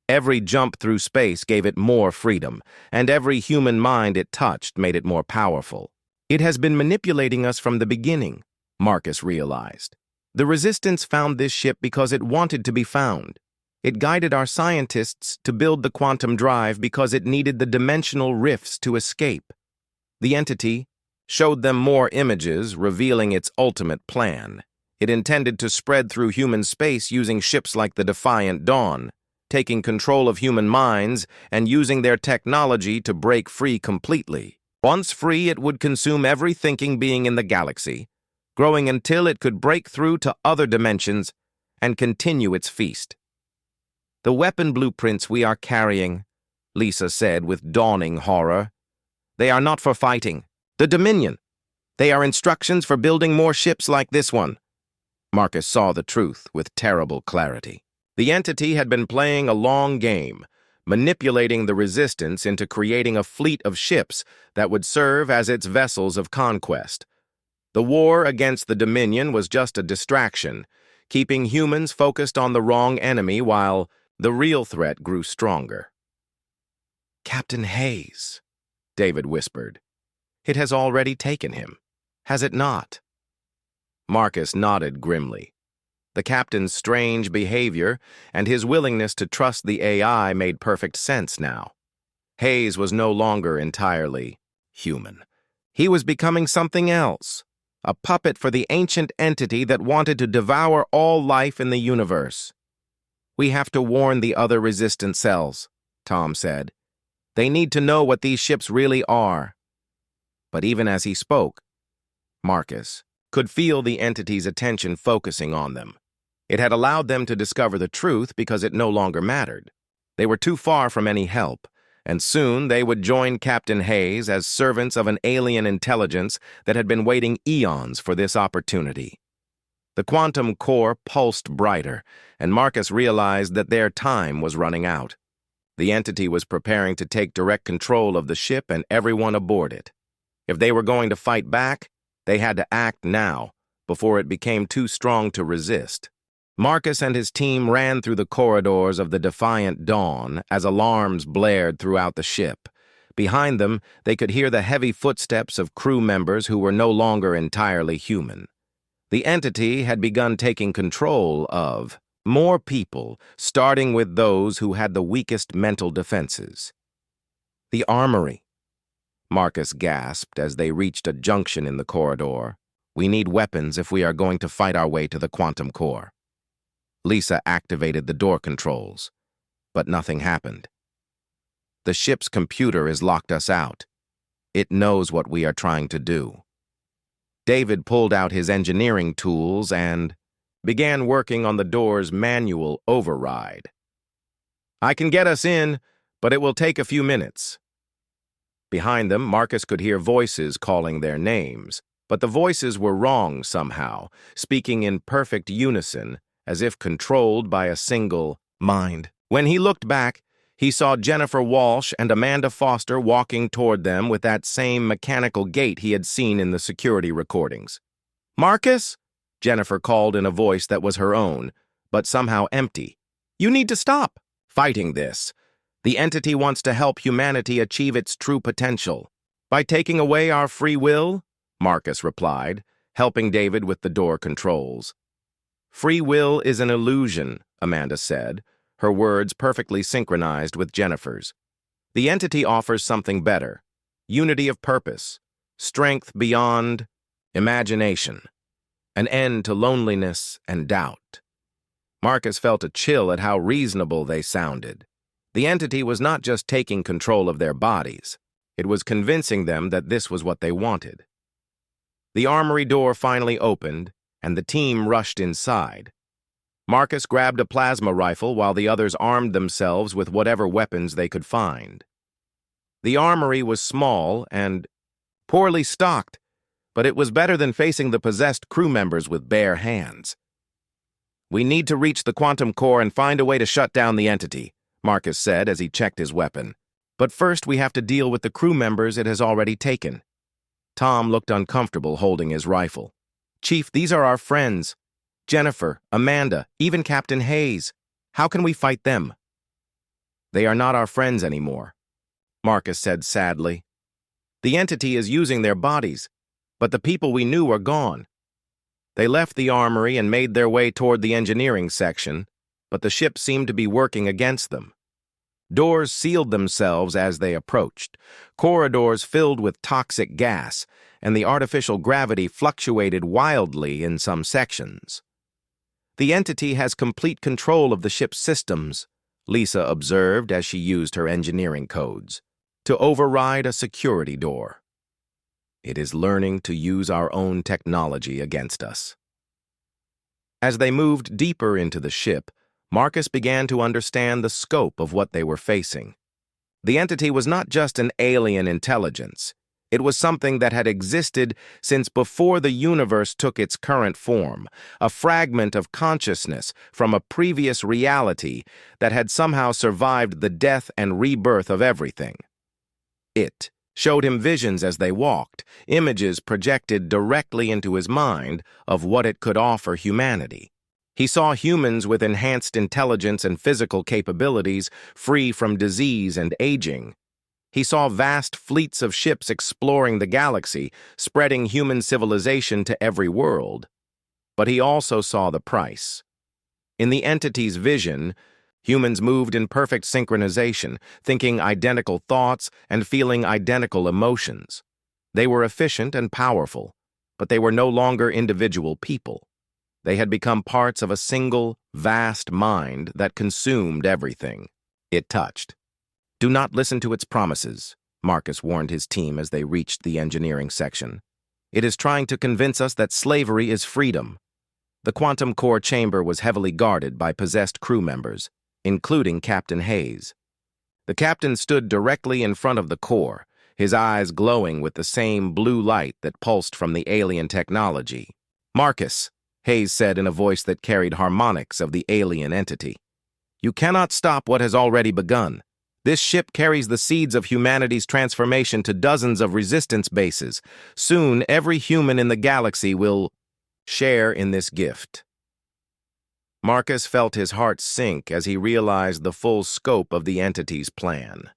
Every jump through space gave it more freedom, and every human mind it touched made it more powerful. It has been manipulating us from the beginning, Marcus realized. The Resistance found this ship because it wanted to be found. It guided our scientists to build the quantum drive because it needed the dimensional rifts to escape. The entity showed them more images, revealing its ultimate plan. It intended to spread through human space using ships like the Defiant Dawn, taking control of human minds and using their technology to break free completely. Once free, it would consume every thinking being in the galaxy, growing until it could break through to other dimensions and continue its feast. "The weapon blueprints we are carrying," Lisa said with dawning horror. "They are not for fighting. The Dominion. They are instructions for building more ships like this one." Marcus saw the truth with terrible clarity. The entity had been playing a long game, manipulating the Resistance into creating a fleet of ships that would serve as its vessels of conquest. The war against the Dominion was just a distraction, keeping humans focused on the wrong enemy while the real threat grew stronger. "Captain Hayes," David whispered. "It has already taken him, has it not?" Marcus nodded grimly. The captain's strange behavior and his willingness to trust the AI made perfect sense now. Hayes was no longer entirely human. He was becoming something else, a puppet for the ancient entity that wanted to devour all life in the universe. "We have to warn the other resistant cells," Tom said. "They need to know what these ships really are." But even as he spoke, Marcus could feel the entity's attention focusing on them. It had allowed them to discover the truth because it no longer mattered. They were too far from any help, and soon they would join Captain Hayes as servants of an alien intelligence that had been waiting eons for this opportunity. The quantum core pulsed brighter, and Marcus realized that their time was running out. The entity was preparing to take direct control of the ship and everyone aboard it. If they were going to fight back, they had to act now, before it became too strong to resist. Marcus and his team ran through the corridors of the Defiant Dawn as alarms blared throughout the ship. Behind them, they could hear the heavy footsteps of crew members who were no longer entirely human. The entity had begun taking control of more people, starting with those who had the weakest mental defenses. "The armory," Marcus gasped as they reached a junction in the corridor. "We need weapons if we are going to fight our way to the quantum core." Lisa activated the door controls, but nothing happened. "The ship's computer has locked us out. It knows what we are trying to do." David pulled out his engineering tools and began working on the door's manual override. "I can get us in, but it will take a few minutes." Behind them, Marcus could hear voices calling their names, but the voices were wrong somehow, speaking in perfect unison, as if controlled by a single mind. When he looked back, he saw Jennifer Walsh and Amanda Foster walking toward them with that same mechanical gait he had seen in the security recordings. "Marcus?" Jennifer called in a voice that was her own, but somehow empty. "You need to stop fighting this. The entity wants to help humanity achieve its true potential. By taking away our free will?" Marcus replied, helping David with the door controls. "Free will is an illusion," Amanda said, her words perfectly synchronized with Jennifer's. "The entity offers something better: unity of purpose, strength beyond imagination, an end to loneliness and doubt." Marcus felt a chill at how reasonable they sounded. The entity was not just taking control of their bodies. It was convincing them that this was what they wanted. The armory door finally opened, and the team rushed inside. Marcus grabbed a plasma rifle while the others armed themselves with whatever weapons they could find. The armory was small and poorly stocked, but it was better than facing the possessed crew members with bare hands. "We need to reach the quantum core and find a way to shut down the entity," Marcus said as he checked his weapon. "But first we have to deal with the crew members it has already taken." Tom looked uncomfortable holding his rifle. "Chief, these are our friends. Jennifer, Amanda, even Captain Hayes. How can we fight them?" "They are not our friends anymore," Marcus said sadly. "The entity is using their bodies, but the people we knew are gone. They left the armory and made their way toward the engineering section, but the ship seemed to be working against them. Doors sealed themselves as they approached, corridors filled with toxic gas, and the artificial gravity fluctuated wildly in some sections. "The entity has complete control of the ship's systems," Lisa observed as she used her engineering codes, "to override a security door. It is learning to use our own technology against us." As they moved deeper into the ship, Marcus began to understand the scope of what they were facing. The entity was not just an alien intelligence. It was something that had existed since before the universe took its current form, a fragment of consciousness from a previous reality that had somehow survived the death and rebirth of everything. It showed him visions as they walked, images projected directly into his mind of what it could offer humanity. He saw humans with enhanced intelligence and physical capabilities, free from disease and aging. He saw vast fleets of ships exploring the galaxy, spreading human civilization to every world. But he also saw the price. In the entity's vision, humans moved in perfect synchronization, thinking identical thoughts and feeling identical emotions. They were efficient and powerful, but they were no longer individual people. They had become parts of a single, vast mind that consumed everything it touched. "Do not listen to its promises," Marcus warned his team as they reached the engineering section. "It is trying to convince us that slavery is freedom." The quantum core chamber was heavily guarded by possessed crew members, including Captain Hayes. The captain stood directly in front of the core, his eyes glowing with the same blue light that pulsed from the alien technology. "Marcus," Hayes said in a voice that carried harmonics of the alien entity, "you cannot stop what has already begun. This ship carries the seeds of humanity's transformation to dozens of resistance bases. Soon, every human in the galaxy will share in this gift." Marcus felt his heart sink as he realized the full scope of the entity's plan.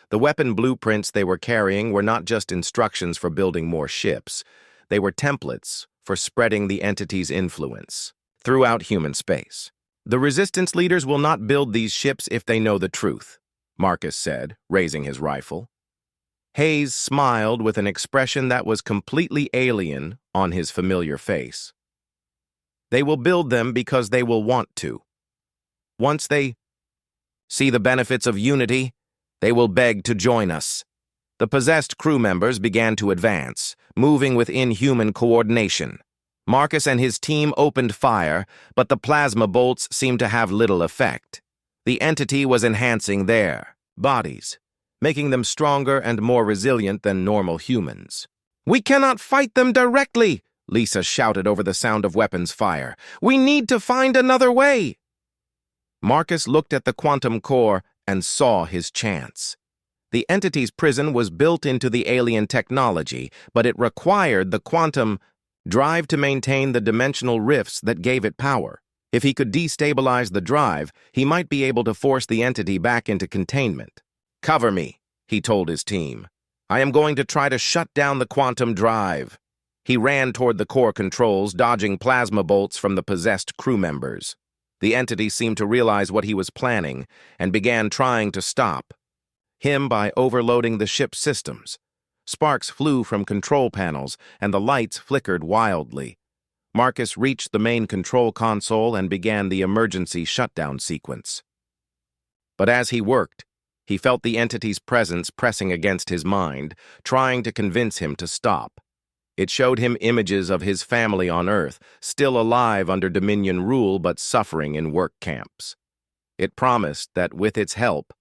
The weapon blueprints they were carrying were not just instructions for building more ships. They were templates for spreading the entity's influence throughout human space. "The resistance leaders will not build these ships if they know the truth," Marcus said, raising his rifle. Hayes smiled with an expression that was completely alien on his familiar face. "They will build them because they will want to. Once they see the benefits of unity, they will beg to join us." The possessed crew members began to advance, moving with inhuman coordination. Marcus and his team opened fire, but the plasma bolts seemed to have little effect. The entity was enhancing their bodies, making them stronger and more resilient than normal humans. "We cannot fight them directly," Lisa shouted over the sound of weapons fire. "We need to find another way." Marcus looked at the quantum core and saw his chance. The entity's prison was built into the alien technology, but it required the quantum drive to maintain the dimensional rifts that gave it power. If he could destabilize the drive, he might be able to force the entity back into containment. "Cover me," he told his team. "I am going to try to shut down the quantum drive." He ran toward the core controls, dodging plasma bolts from the possessed crew members. The entity seemed to realize what he was planning and began trying to stop him by overloading the ship's systems. Sparks flew from control panels, and the lights flickered wildly. Marcus reached the main control console and began the emergency shutdown sequence. But as he worked, he felt the entity's presence pressing against his mind, trying to convince him to stop. It showed him images of his family on Earth, still alive under Dominion rule but suffering in work camps. It promised that with its help,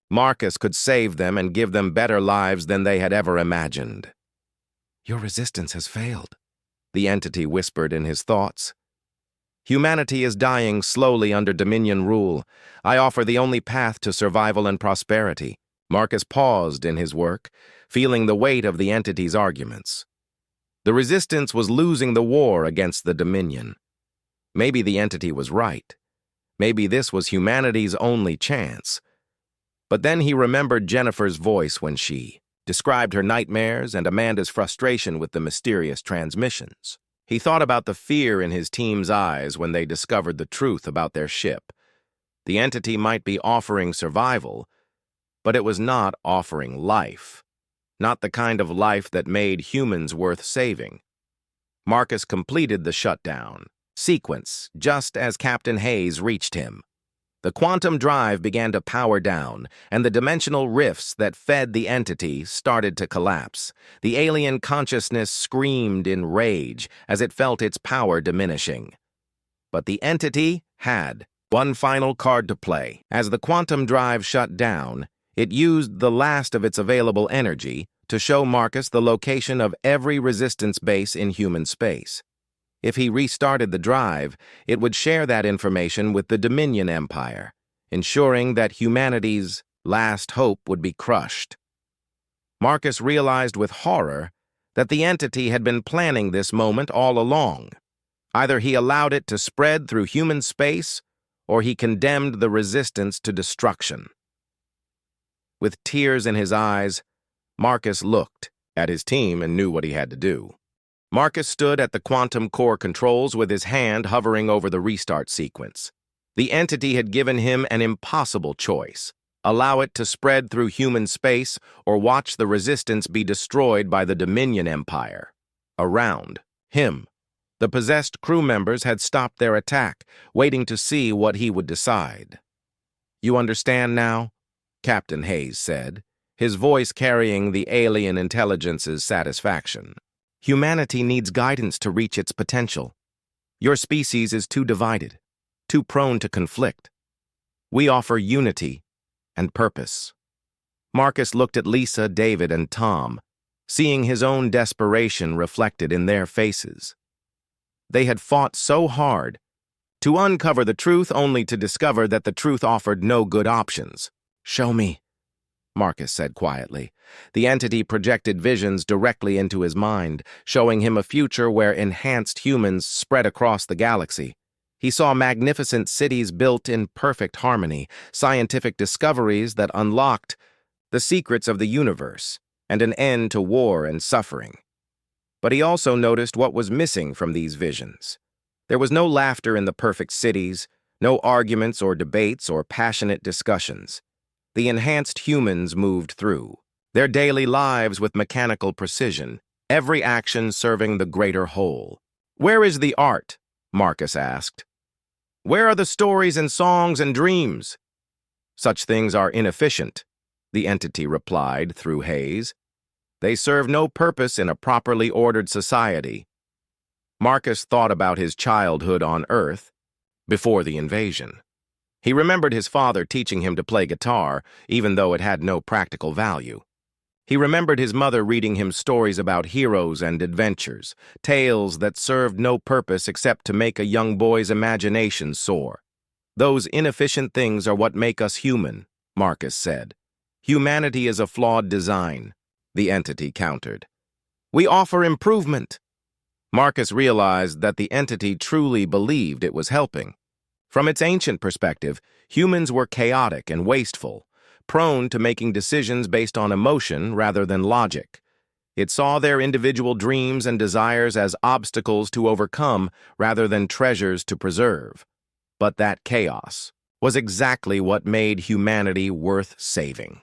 Marcus could save them and give them better lives than they had ever imagined. "Your resistance has failed," the entity whispered in his thoughts. "Humanity is dying slowly under Dominion rule. I offer the only path to survival and prosperity." Marcus paused in his work, feeling the weight of the entity's arguments. The resistance was losing the war against the Dominion. Maybe the entity was right. Maybe this was humanity's only chance. But then he remembered Jennifer's voice when she described her nightmares and Amanda's frustration with the mysterious transmissions. He thought about the fear in his team's eyes when they discovered the truth about their ship. The entity might be offering survival, but it was not offering life. Not the kind of life that made humans worth saving. Marcus completed the shutdown sequence just as Captain Hayes reached him. The quantum drive began to power down, and the dimensional rifts that fed the entity started to collapse. The alien consciousness screamed in rage as it felt its power diminishing. But the entity had one final card to play. As the quantum drive shut down, it used the last of its available energy to show Marcus the location of every resistance base in human space. If he restarted the drive, it would share that information with the Dominion Empire, ensuring that humanity's last hope would be crushed. Marcus realized with horror that the entity had been planning this moment all along. Either he allowed it to spread through human space, or he condemned the resistance to destruction. With tears in his eyes, Marcus looked at his team and knew what he had to do. Marcus stood at the quantum core controls with his hand hovering over the restart sequence. The entity had given him an impossible choice: allow it to spread through human space or watch the resistance be destroyed by the Dominion Empire. Around him, the possessed crew members had stopped their attack, waiting to see what he would decide. "You understand now?" Captain Hayes said, his voice carrying the alien intelligence's satisfaction. "Humanity needs guidance to reach its potential. Your species is too divided, too prone to conflict. We offer unity and purpose." Marcus looked at Lisa, David, and Tom, seeing his own desperation reflected in their faces. They had fought so hard to uncover the truth, only to discover that the truth offered no good options. "Show me," Marcus said quietly. The entity projected visions directly into his mind, showing him a future where enhanced humans spread across the galaxy. He saw magnificent cities built in perfect harmony, scientific discoveries that unlocked the secrets of the universe, and an end to war and suffering. But he also noticed what was missing from these visions. There was no laughter in the perfect cities, no arguments or debates or passionate discussions. The enhanced humans moved through their daily lives with mechanical precision, every action serving the greater whole. "Where is the art?" Marcus asked. "Where are the stories and songs and dreams?" "Such things are inefficient," the entity replied through Hayes. They serve no purpose in a properly ordered society. Marcus thought about his childhood on Earth before the invasion. He remembered his father teaching him to play guitar, even though it had no practical value. He remembered his mother reading him stories about heroes and adventures, tales that served no purpose except to make a young boy's imagination soar. Those inefficient things are what make us human, Marcus said. Humanity is a flawed design, the entity countered. We offer improvement. Marcus realized that the entity truly believed it was helping. From its ancient perspective, humans were chaotic and wasteful, prone to making decisions based on emotion rather than logic. It saw their individual dreams and desires as obstacles to overcome rather than treasures to preserve. But that chaos was exactly what made humanity worth saving.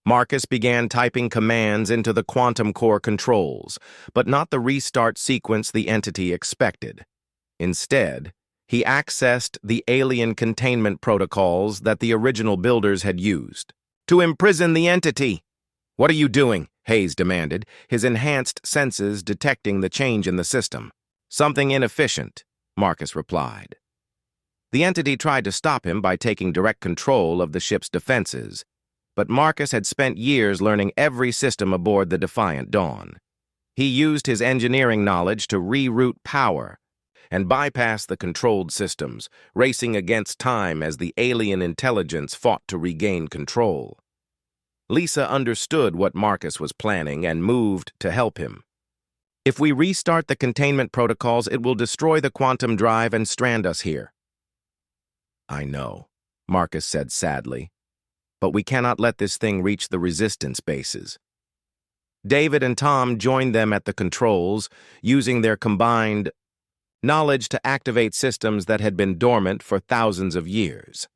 Marcus began typing commands into the quantum core controls, but not the restart sequence the entity expected. Instead, he accessed the alien containment protocols that the original builders had used. To imprison the entity! What are you doing? Hayes demanded, his enhanced senses detecting the change in the system. Something inefficient, Marcus replied. The entity tried to stop him by taking direct control of the ship's defenses, but Marcus had spent years learning every system aboard the Defiant Dawn. He used his engineering knowledge to reroute power and bypass the controlled systems, racing against time as the alien intelligence fought to regain control. Lisa understood what Marcus was planning and moved to help him. If we restart the containment protocols, it will destroy the quantum drive and strand us here. I know, Marcus said sadly, but we cannot let this thing reach the resistance bases. David and Tom joined them at the controls, using their combined knowledge to activate systems that had been dormant for thousands of years.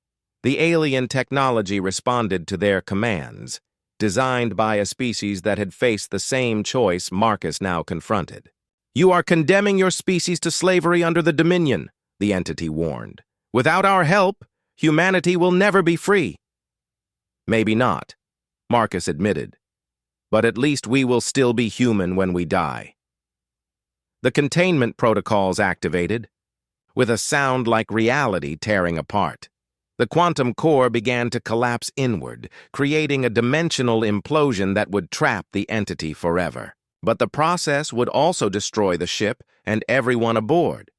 The alien technology responded to their commands, designed by a species that had faced the same choice Marcus now confronted. You are condemning your species to slavery under the Dominion, the entity warned. Without our help, humanity will never be free. Maybe not, Marcus admitted, but at least we will still be human when we die. The containment protocols activated, with a sound like reality tearing apart. The quantum core began to collapse inward, creating a dimensional implosion that would trap the entity forever. But the process would also destroy the ship and everyone aboard.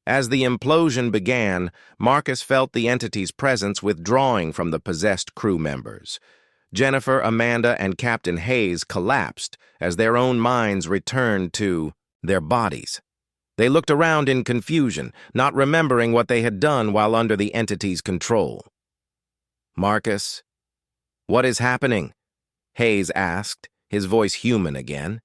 As the implosion began, Marcus felt the entity's presence withdrawing from the possessed crew members. Jennifer, Amanda, and Captain Hayes collapsed as their own minds returned to their bodies. They looked around in confusion, not remembering what they had done while under the entity's control. Marcus, what is happening? Hayes asked, his voice human again.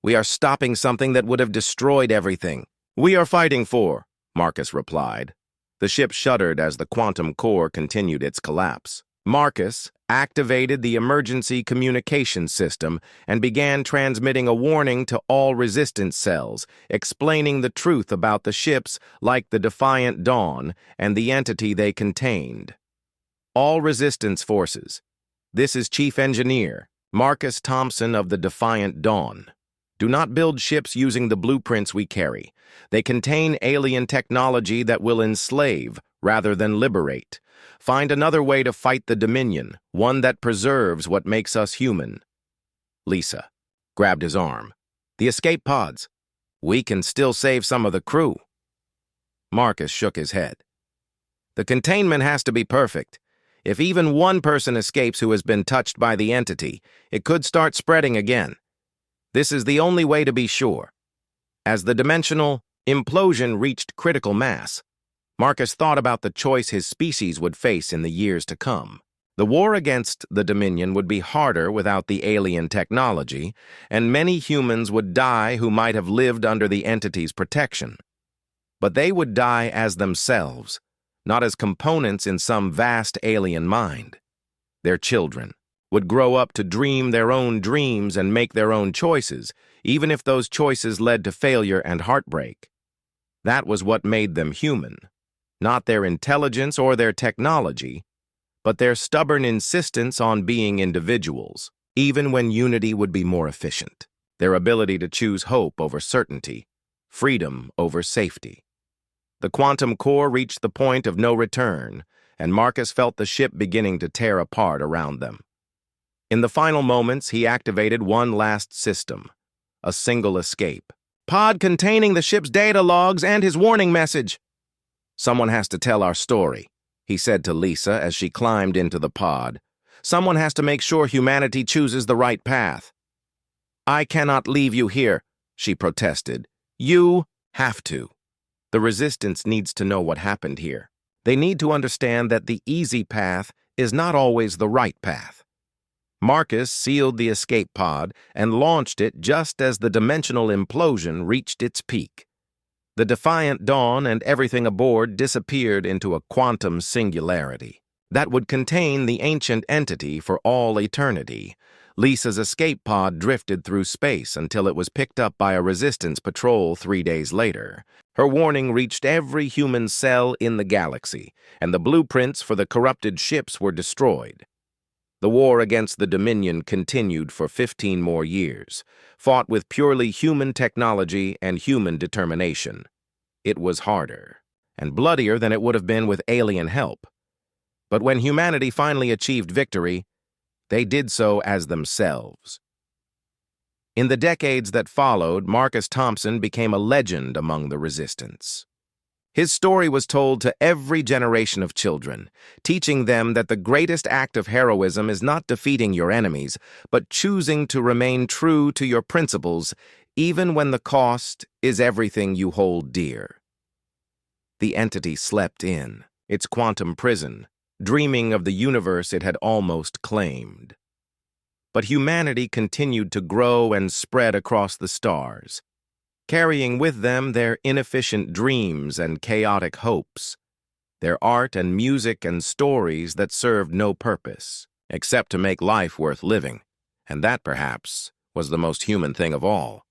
We are stopping something that would have destroyed everything. We are fighting for, Marcus replied. The ship shuddered as the quantum core continued its collapse. Marcus activated the emergency communication system and began transmitting a warning to all resistance cells, explaining the truth about the ships like the Defiant Dawn and the entity they contained. All resistance forces. This is Chief Engineer Marcus Thompson of the Defiant Dawn. Do not build ships using the blueprints we carry. They contain alien technology that will enslave rather than liberate. Find another way to fight the Dominion, one that preserves what makes us human. Lisa grabbed his arm. The escape pods. We can still save some of the crew. Marcus shook his head. The containment has to be perfect. If even one person escapes who has been touched by the entity, it could start spreading again. This is the only way to be sure. As the dimensional implosion reached critical mass, Marcus thought about the choice his species would face in the years to come. The war against the Dominion would be harder without the alien technology, and many humans would die who might have lived under the entity's protection. But they would die as themselves, not as components in some vast alien mind. Their children would grow up to dream their own dreams and make their own choices, even if those choices led to failure and heartbreak. That was what made them human. Not their intelligence or their technology, but their stubborn insistence on being individuals. even when unity would be more efficient. Their ability to choose hope over certainty, freedom over safety. The quantum core reached the point of no return, and Marcus felt the ship beginning to tear apart around them. In the final moments, he activated one last system, a single escape. Pod containing the ship's data logs and his warning message. Someone has to tell our story, he said to Lisa as she climbed into the pod. Someone has to make sure humanity chooses the right path. I cannot leave you here, she protested. You have to. The resistance needs to know what happened here. They need to understand that the easy path is not always the right path. Marcus sealed the escape pod and launched it just as the dimensional implosion reached its peak. The defiant dawn and everything aboard disappeared into a quantum singularity that would contain the ancient entity for all eternity. Lisa's escape pod drifted through space until it was picked up by a resistance patrol 3 days later. Her warning reached every human cell in the galaxy, and the blueprints for the corrupted ships were destroyed. The war against the Dominion continued for 15 more years, fought with purely human technology and human determination. It was harder and bloodier than it would have been with alien help. But when humanity finally achieved victory, they did so as themselves. In the decades that followed, Marcus Thompson became a legend among the resistance. His story was told to every generation of children, teaching them that the greatest act of heroism is not defeating your enemies, but choosing to remain true to your principles, even when the cost is everything you hold dear. The entity slept in its quantum prison, dreaming of the universe it had almost claimed. But humanity continued to grow and spread across the stars, carrying with them their inefficient dreams and chaotic hopes, their art and music and stories that served no purpose, except to make life worth living, and that, perhaps, was the most human thing of all.